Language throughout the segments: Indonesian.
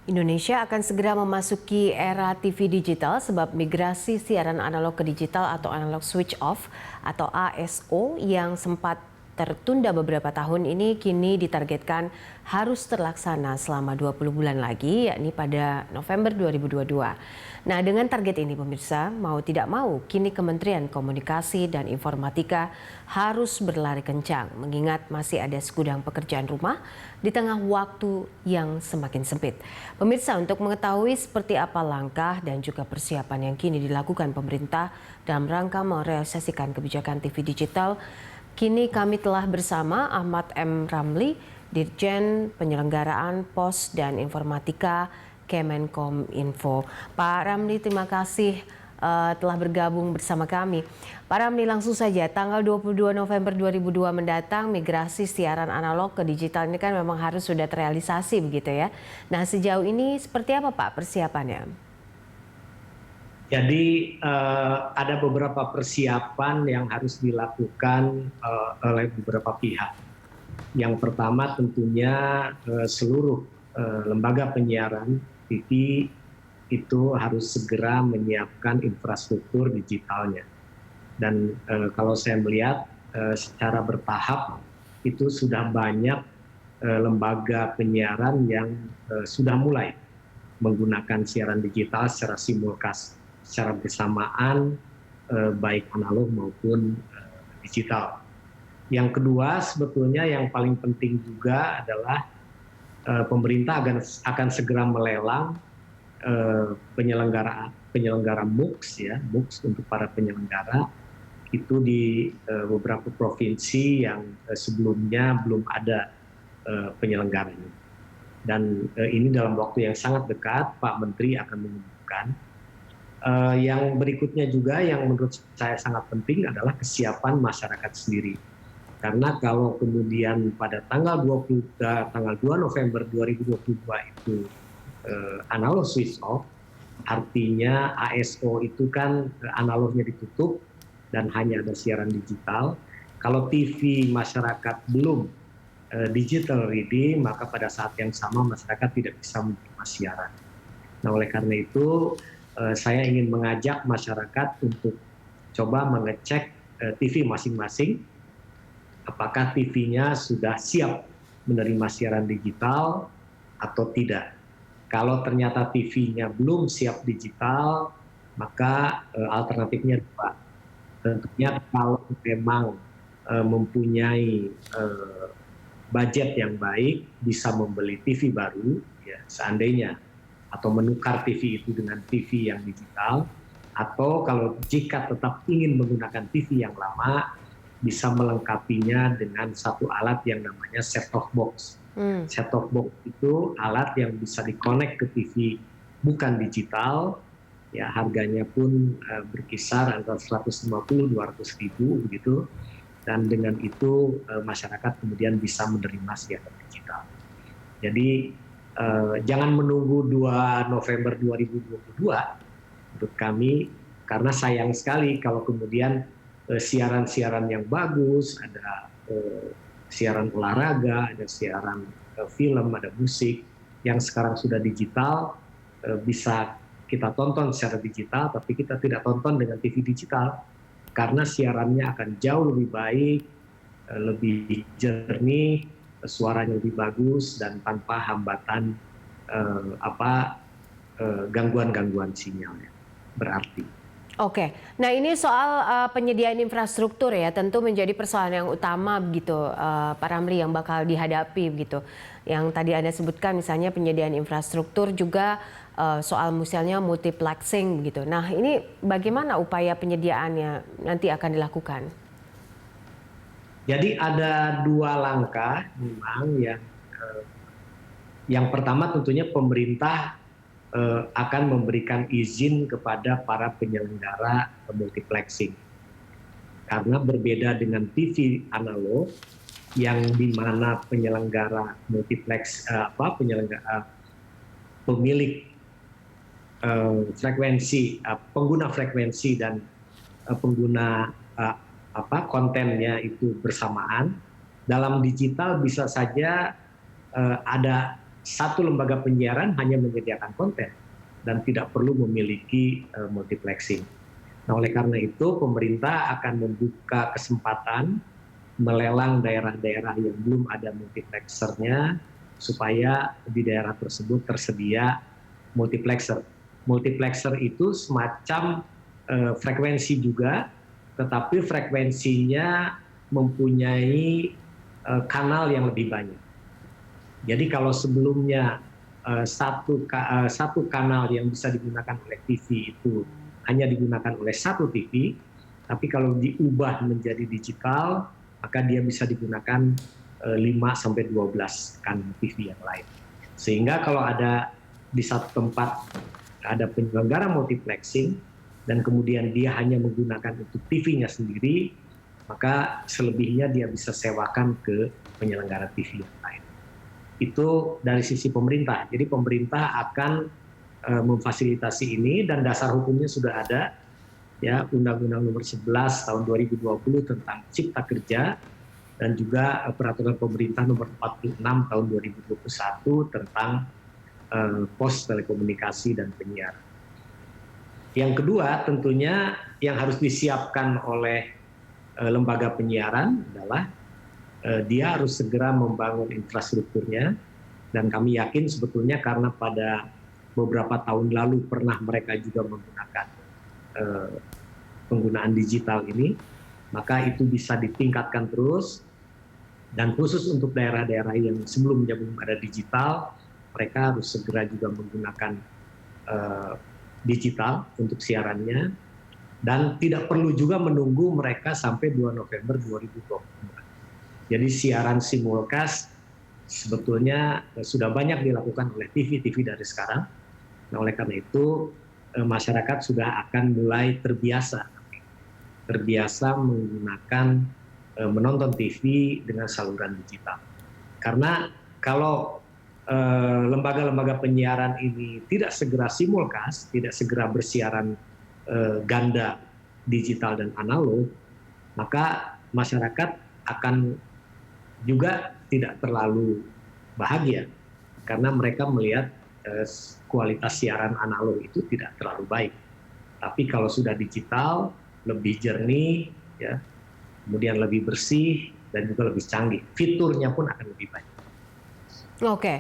Indonesia akan segera memasuki era TV digital sebab migrasi siaran analog ke digital atau analog switch off atau ASO yang sempat tertunda beberapa tahun ini kini ditargetkan harus terlaksana selama 20 bulan lagi, yakni pada November 2022. Nah, dengan target ini pemirsa, mau tidak mau, kini Kementerian Komunikasi dan Informatika harus berlari kencang mengingat masih ada segudang pekerjaan rumah di tengah waktu yang semakin sempit. Pemirsa, untuk mengetahui seperti apa langkah dan juga persiapan yang kini dilakukan pemerintah dalam rangka merealisasikan kebijakan TV digital, kini kami telah bersama Ahmad M. Ramli, Dirjen Penyelenggaraan Pos dan Informatika Kemenkominfo. Pak Ramli, terima kasih telah bergabung bersama kami. Pak Ramli, langsung saja, tanggal 22 November 2002 mendatang, migrasi siaran analog ke digital ini kan memang harus sudah terrealisasi begitu ya. Nah, sejauh ini seperti apa Pak persiapannya? Jadi ada beberapa persiapan yang harus dilakukan oleh beberapa pihak. Yang pertama tentunya seluruh lembaga penyiaran TV itu harus segera menyiapkan infrastruktur digitalnya. Dan kalau saya melihat secara bertahap itu sudah banyak lembaga penyiaran yang sudah mulai menggunakan siaran digital secara simulkas, secara bersamaan, baik analog maupun digital. Yang kedua sebetulnya yang paling penting juga adalah pemerintah akan segera melelang penyelenggara MUX ya, MUX untuk para penyelenggara itu di beberapa provinsi yang sebelumnya belum ada penyelenggaranya. Dan ini dalam waktu yang sangat dekat Pak Menteri akan mengumumkan. Yang berikutnya juga yang menurut saya sangat penting adalah kesiapan masyarakat sendiri. Karena kalau kemudian pada tanggal 2 November 2022 itu analog switch off, artinya ASO itu kan analognya ditutup dan hanya ada siaran digital. Kalau TV masyarakat belum digital ready, maka pada saat yang sama masyarakat tidak bisa menerima siaran. Nah, oleh karena itu saya ingin mengajak masyarakat untuk coba mengecek TV masing-masing, apakah TV-nya sudah siap menerima siaran digital atau tidak. Kalau ternyata TV-nya belum siap digital, maka alternatifnya dua. Tentunya kalau memang mempunyai budget yang baik, bisa membeli TV baru, ya, seandainya, atau menukar TV itu dengan TV yang digital, atau kalau jika tetap ingin menggunakan TV yang lama, bisa melengkapinya dengan satu alat yang namanya set-top box. Set-top box itu alat yang bisa dikonek ke TV bukan digital, ya harganya pun berkisar antara 150-200 ribu begitu, dan dengan itu masyarakat kemudian bisa menerima siaran digital. Jadi jangan menunggu 2 November 2022 menurut kami, karena sayang sekali kalau kemudian siaran-siaran yang bagus, ada siaran olahraga, ada siaran film, ada musik yang sekarang sudah digital, bisa kita tonton secara digital, tapi kita tidak tonton dengan TV digital karena siarannya akan jauh lebih baik, lebih jernih, suaranya lebih bagus dan tanpa hambatan gangguan-gangguan sinyalnya. Berarti. Oke, nah ini soal penyediaan infrastruktur ya, tentu menjadi persoalan yang utama begitu, Pak Ramli, yang bakal dihadapi begitu. Yang tadi Anda sebutkan misalnya penyediaan infrastruktur, juga soal misalnya multiplexing begitu. Nah, ini bagaimana upaya penyediaannya nanti akan dilakukan? Jadi ada dua langkah memang yang pertama tentunya pemerintah akan memberikan izin kepada para penyelenggara multiplexing. Karena berbeda dengan TV analog yang di mana penyelenggara multiplex pemilik frekuensi, pengguna frekuensi dan pengguna kontennya itu bersamaan. Dalam digital bisa saja ada satu lembaga penyiaran hanya menyediakan konten dan tidak perlu memiliki multiplexing. Nah, oleh karena itu pemerintah akan membuka kesempatan melelang daerah-daerah yang belum ada multiplexernya supaya di daerah tersebut tersedia multiplexer. Multiplexer itu semacam frekuensi juga, tetapi frekuensinya mempunyai kanal yang lebih banyak. Jadi kalau sebelumnya satu kanal yang bisa digunakan oleh TV itu hanya digunakan oleh satu TV, tapi kalau diubah menjadi digital, maka dia bisa digunakan 5-12 kanal TV yang lain. Sehingga kalau ada di satu tempat ada penyelenggara multiplexing, dan kemudian dia hanya menggunakan untuk TV-nya sendiri, maka selebihnya dia bisa sewakan ke penyelenggara TV yang lain. Itu dari sisi pemerintah. Jadi pemerintah akan memfasilitasi ini dan dasar hukumnya sudah ada, ya, Undang-Undang Nomor 11 Tahun 2020 tentang Cipta Kerja dan juga Peraturan Pemerintah Nomor 46 Tahun 2021 tentang pos telekomunikasi dan penyiaran. Yang kedua, tentunya yang harus disiapkan oleh lembaga penyiaran adalah dia harus segera membangun infrastrukturnya, dan kami yakin sebetulnya karena pada beberapa tahun lalu pernah mereka juga menggunakan penggunaan digital ini, maka itu bisa ditingkatkan terus, dan khusus untuk daerah-daerah yang sebelumnya belum ada digital, mereka harus segera juga menggunakan digital untuk siarannya, dan tidak perlu juga menunggu mereka sampai 2 November 2022. Jadi siaran simulcast sebetulnya sudah banyak dilakukan oleh TV-TV dari sekarang. Nah, oleh karena itu masyarakat sudah akan mulai terbiasa menggunakan menonton TV dengan saluran digital. Karena kalau lembaga-lembaga penyiaran ini tidak segera simulcast, tidak segera bersiaran ganda digital dan analog, maka masyarakat akan juga tidak terlalu bahagia karena mereka melihat kualitas siaran analog itu tidak terlalu baik. Tapi kalau sudah digital, lebih jernih, ya, kemudian lebih bersih dan juga lebih canggih. Fiturnya pun akan lebih baik. Oke.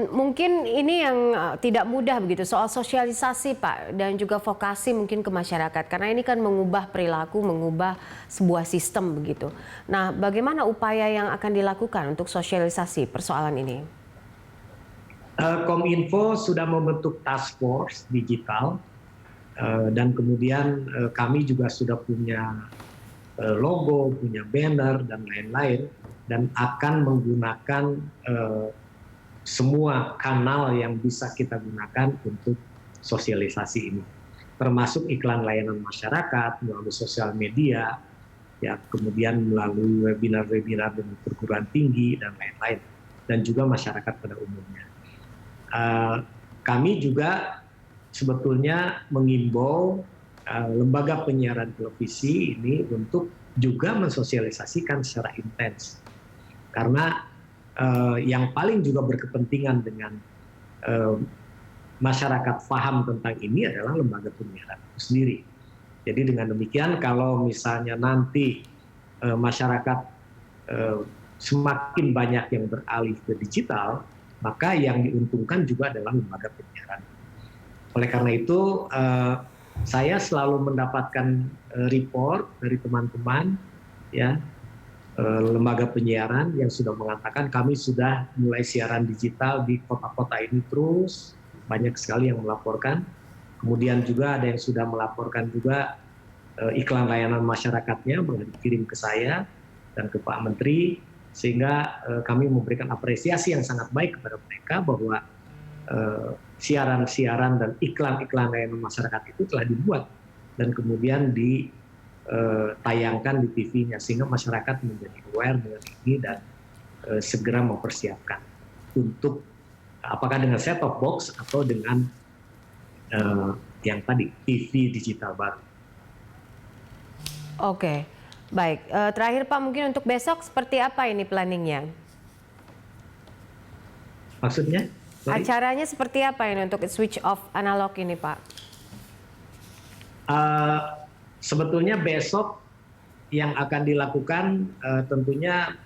Mungkin ini yang tidak mudah begitu, soal sosialisasi Pak, dan juga vokasi mungkin ke masyarakat, karena ini kan mengubah perilaku, mengubah sebuah sistem begitu. Nah, bagaimana upaya yang akan dilakukan untuk sosialisasi persoalan ini? Kominfo sudah membentuk task force digital, dan kemudian kami juga sudah punya logo, punya banner, dan lain-lain, dan akan menggunakan semua kanal yang bisa kita gunakan untuk sosialisasi ini, termasuk iklan layanan masyarakat melalui sosial media, ya, kemudian melalui webinar-webinar dengan perguruan tinggi dan lain-lain, dan juga masyarakat pada umumnya. Kami juga sebetulnya mengimbau lembaga penyiaran televisi ini untuk juga mensosialisasikan secara intens, karena yang paling juga berkepentingan dengan masyarakat paham tentang ini adalah lembaga penyiaran itu sendiri. Jadi dengan demikian, kalau misalnya nanti masyarakat semakin banyak yang beralih ke digital, maka yang diuntungkan juga adalah lembaga penyiaran. Oleh karena itu, saya selalu mendapatkan report dari teman-teman, ya, lembaga penyiaran yang sudah mengatakan kami sudah mulai siaran digital di kota-kota ini terus, banyak sekali yang melaporkan. Kemudian juga ada yang sudah melaporkan juga iklan layanan masyarakatnya malah dikirim ke saya dan ke Pak Menteri, sehingga kami memberikan apresiasi yang sangat baik kepada mereka bahwa siaran-siaran dan iklan-iklan layanan masyarakat itu telah dibuat dan kemudian tayangkan di TV-nya, sehingga masyarakat menjadi aware dengan ini dan segera mempersiapkan untuk apakah dengan set-top box atau dengan yang tadi TV digital baru. Oke, baik. Terakhir Pak, mungkin untuk besok seperti apa ini planningnya? Maksudnya? Sorry. Acaranya seperti apa ini untuk switch off analog ini, Pak? Sebetulnya besok yang akan dilakukan tentunya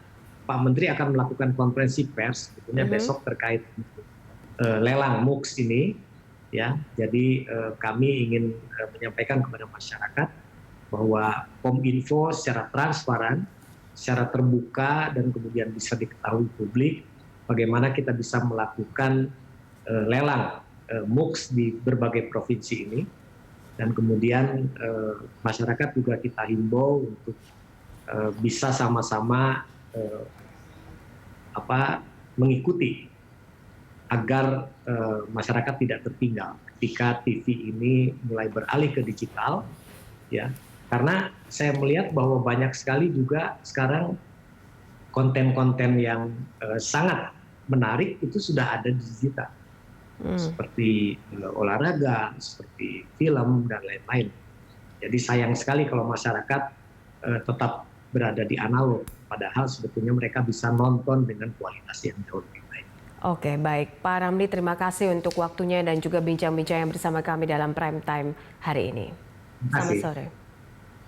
Pak Menteri akan melakukan konferensi pers tentunya besok terkait lelang MUX ini, ya. Jadi kami ingin menyampaikan kepada masyarakat bahwa Kominfo secara transparan, secara terbuka dan kemudian bisa diketahui publik bagaimana kita bisa melakukan lelang MUX di berbagai provinsi ini, dan kemudian masyarakat juga kita himbau untuk bisa sama-sama mengikuti agar masyarakat tidak tertinggal ketika TV ini mulai beralih ke digital, ya. Karena saya melihat bahwa banyak sekali juga sekarang konten-konten yang sangat menarik itu sudah ada di digital, seperti olahraga, seperti film dan lain-lain. Jadi sayang sekali kalau masyarakat tetap berada di analog, padahal sebetulnya mereka bisa nonton dengan kualitas yang jauh lebih baik. Oke, baik. Pak Ramli, terima kasih untuk waktunya dan juga bincang-bincang yang bersama kami dalam Prime Time hari ini. Selamat sore.